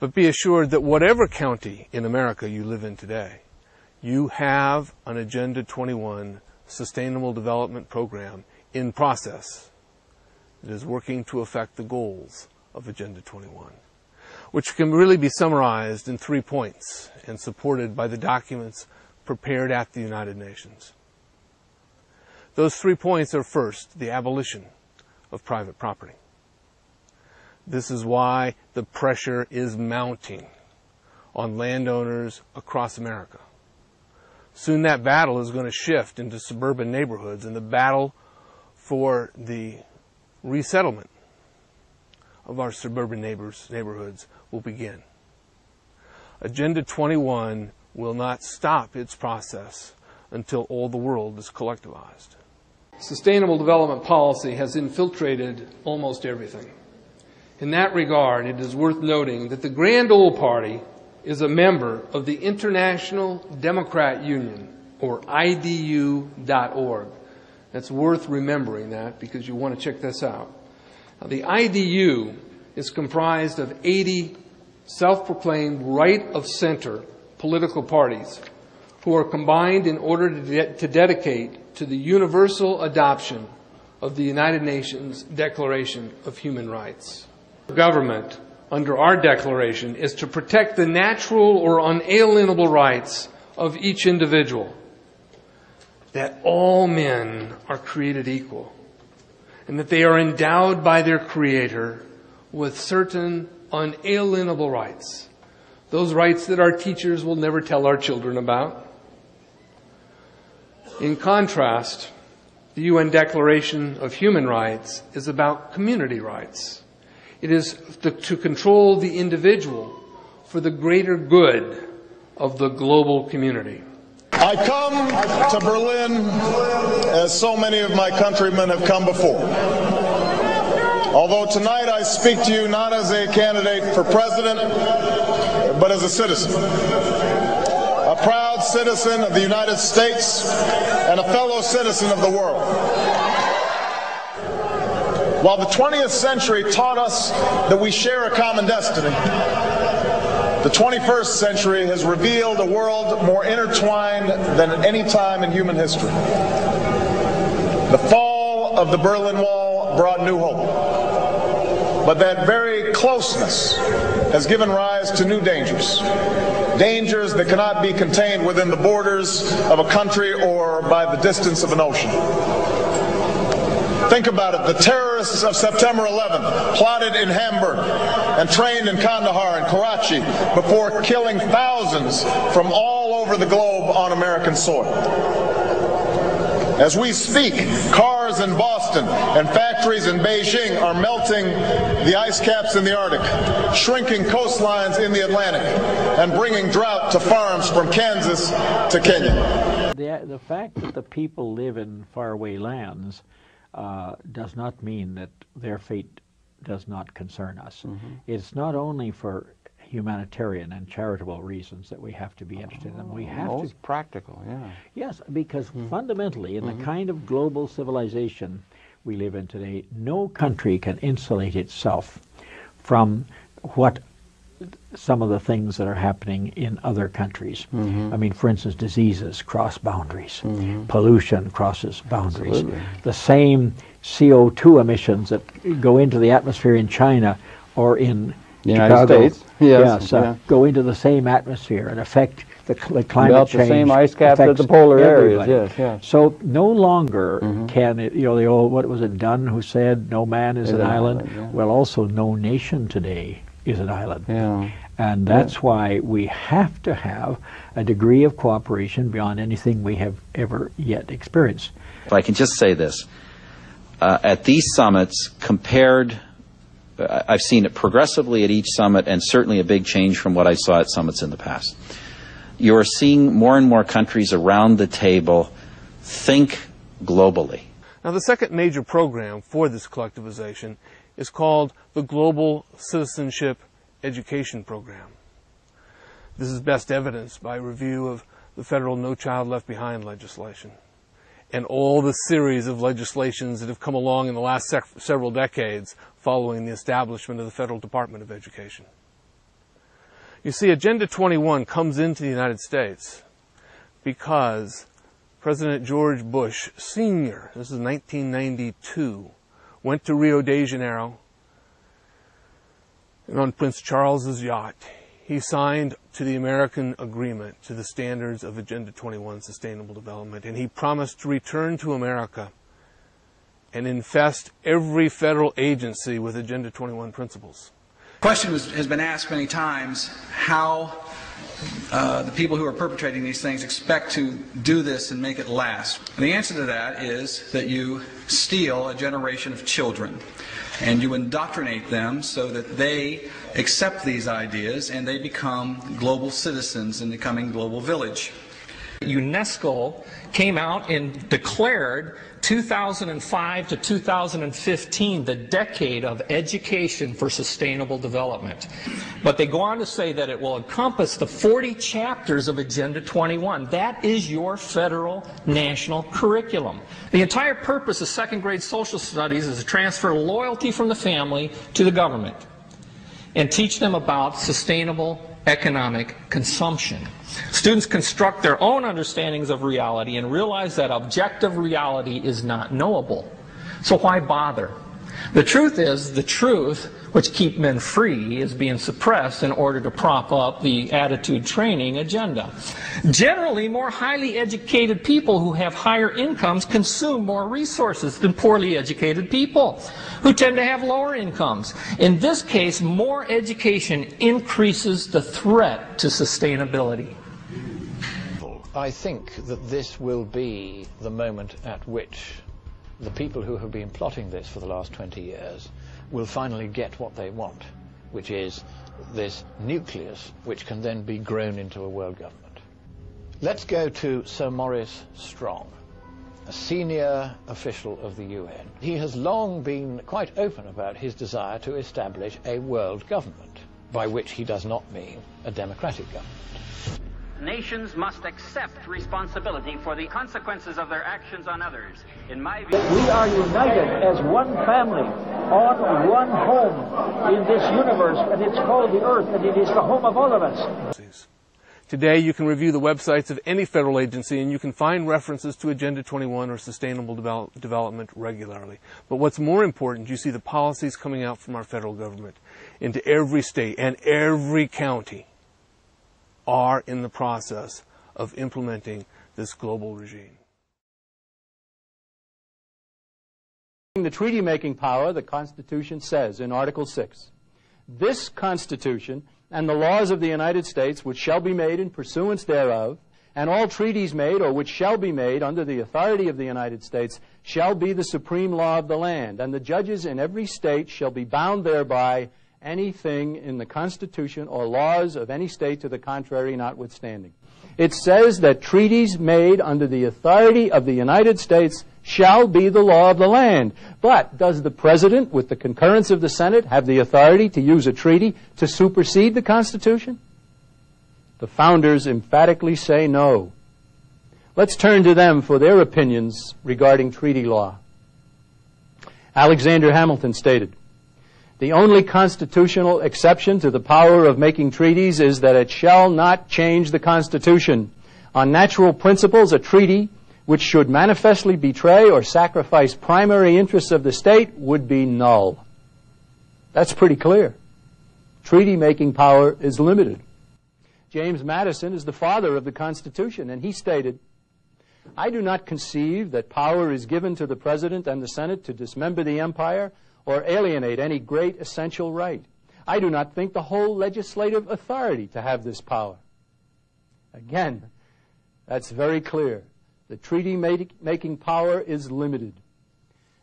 But be assured that whatever county in America you live in today, you have an Agenda 21 Sustainable Development Program in process that is working to affect the goals of Agenda 21, which can really be summarized in 3 points and supported by the documents prepared at the United Nations. Those 3 points are, first, the abolition of private property. This is why the pressure is mounting on landowners across America. Soon that battle is going to shift into suburban neighborhoods, and the battle for the resettlement of our suburban neighborhoods will begin. Agenda 21 will not stop its process until all the world is collectivized. Sustainable development policy has infiltrated almost everything. In that regard, it is worth noting that the Grand Old Party is a member of the International Democrat Union, or IDU.org. That's worth remembering that because you want to check this out. Now, the IDU is comprised of 80 self-proclaimed right-of-center political parties who are combined in order to dedicate to the universal adoption of the United Nations Declaration of Human Rights. Government, under our declaration, is to protect the natural or unalienable rights of each individual, that all men are created equal, and that they are endowed by their Creator with certain unalienable rights, those rights that our teachers will never tell our children about. In contrast, the UN Declaration of Human Rights is about community rights. It is to control the individual for the greater good of the global community. I come to Berlin as so many of my countrymen have come before. Although tonight I speak to you not as a candidate for president, but as a citizen. A proud citizen of the United States and a fellow citizen of the world. While the 20th century taught us that we share a common destiny, the 21st century has revealed a world more intertwined than at any time in human history. The fall of the Berlin Wall brought new hope, but that very closeness has given rise to new dangers. Dangers that cannot be contained within the borders of a country or by the distance of an ocean. Think about it. The terrorists of September 11th plotted in Hamburg and trained in Kandahar and Karachi before killing thousands from all over the globe on American soil. As we speak, cars in Boston and factories in Beijing are melting the ice caps in the Arctic, shrinking coastlines in the Atlantic, and bringing drought to farms from Kansas to Kenya. The fact that the people live in faraway lands does not mean that their fate does not concern us. Mm-hmm. It's not only for humanitarian and charitable reasons that we have to be interested in them. We have to... Most practical, yeah. Yes, because fundamentally, in the kind of global civilization we live in today, no country can insulate itself from what some of the things that are happening in other countries. I mean, for instance, diseases cross boundaries. Pollution crosses boundaries. Absolutely. The same CO2 emissions that go into the atmosphere in China or in the United Chicago, States, yes, go into the same atmosphere and affect the climate melt change. The same ice caps at the polar areas, yes. So no longer can it, the old, what was it, Dunn who said, no man is an island? Yeah. Well, also no nation today is an island. Yeah. And that's why we have to have a degree of cooperation beyond anything we have ever yet experienced. If I can just say this, at these summits, I've seen it progressively at each summit, and certainly a big change from what I saw at summits in the past. You're seeing more and more countries around the table think globally. Now, the second major program for this collectivization is called the Global Citizenship Education Program. This is best evidenced by review of the federal No Child Left Behind legislation and all the series of legislations that have come along in the last several decades following the establishment of the Federal Department of Education. You see, Agenda 21 comes into the United States because President George Bush Sr., this is 1992, went to Rio de Janeiro, and on Prince Charles's yacht, he signed to the American agreement to the standards of Agenda 21 Sustainable Development, and he promised to return to America and infest every federal agency with Agenda 21 principles. The question has been asked many times how the people who are perpetrating these things expect to do this and make it last. And the answer to that is that you steal a generation of children and you indoctrinate them so that they accept these ideas and they become global citizens in the coming global village. UNESCO came out and declared 2005 to 2015 the decade of education for sustainable development. But they go on to say that it will encompass the 40 chapters of Agenda 21. That is your federal national curriculum. The entire purpose of second grade social studies is to transfer loyalty from the family to the government and teach them about sustainable economic consumption. Students construct their own understandings of reality and realize that objective reality is not knowable. So why bother? The truth is, the truth, which keeps men free, is being suppressed in order to prop up the attitude training agenda. Generally, more highly educated people who have higher incomes consume more resources than poorly educated people who tend to have lower incomes. In this case, more education increases the threat to sustainability. I think that this will be the moment at which the people who have been plotting this for the last 20 years will finally get what they want, which is this nucleus which can then be grown into a world government. Let's go to Sir Maurice Strong, a senior official of the UN. He has long been quite open about his desire to establish a world government, by which he does not mean a democratic government. Nations must accept responsibility for the consequences of their actions on others. In my view, we are united as one family on one home in this universe, and it's called the Earth, and it is the home of all of us. Today, you can review the websites of any federal agency, and you can find references to Agenda 21 or Sustainable Development regularly. But what's more important, you see the policies coming out from our federal government into every state and every county are in the process of implementing this global regime. The treaty-making power, the Constitution says in Article 6, this Constitution and the laws of the United States which shall be made in pursuance thereof, and all treaties made or which shall be made under the authority of the United States shall be the supreme law of the land, and the judges in every state shall be bound thereby, anything in the Constitution or laws of any state to the contrary notwithstanding. It says that treaties made under the authority of the United States shall be the law of the land. But does the President, with the concurrence of the Senate, have the authority to use a treaty to supersede the Constitution? The founders emphatically say no. Let's turn to them for their opinions regarding treaty law. Alexander Hamilton stated, "The only constitutional exception to the power of making treaties is that it shall not change the Constitution. On natural principles, a treaty which should manifestly betray or sacrifice primary interests of the state would be null." That's pretty clear. Treaty-making power is limited. James Madison is the father of the Constitution, and he stated, "I do not conceive that power is given to the President and the Senate to dismember the empire or alienate any great essential right. I do not think the whole legislative authority to have this power." Again, that's very clear. The treaty-making power is limited.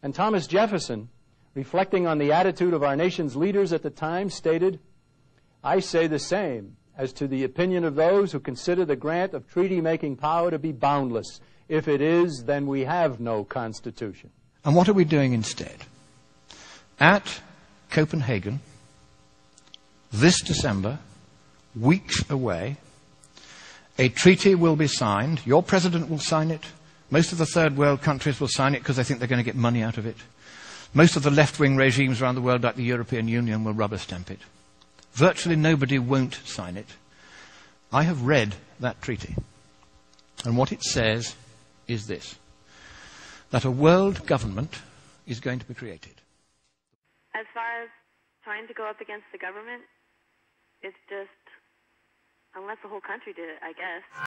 And Thomas Jefferson, reflecting on the attitude of our nation's leaders at the time, stated, "I say the same as to the opinion of those who consider the grant of treaty-making power to be boundless. If it is, then we have no Constitution." And what are we doing instead? At Copenhagen, this December, weeks away, a treaty will be signed. Your president will sign it. Most of the third world countries will sign it because they think they're going to get money out of it. Most of the left-wing regimes around the world, like the European Union, will rubber stamp it. virtually nobody won't sign it. I have read that treaty, and what it says is this, that a world government is going to be created. As far as trying to go up against the government, it's just, unless the whole country did it, I guess.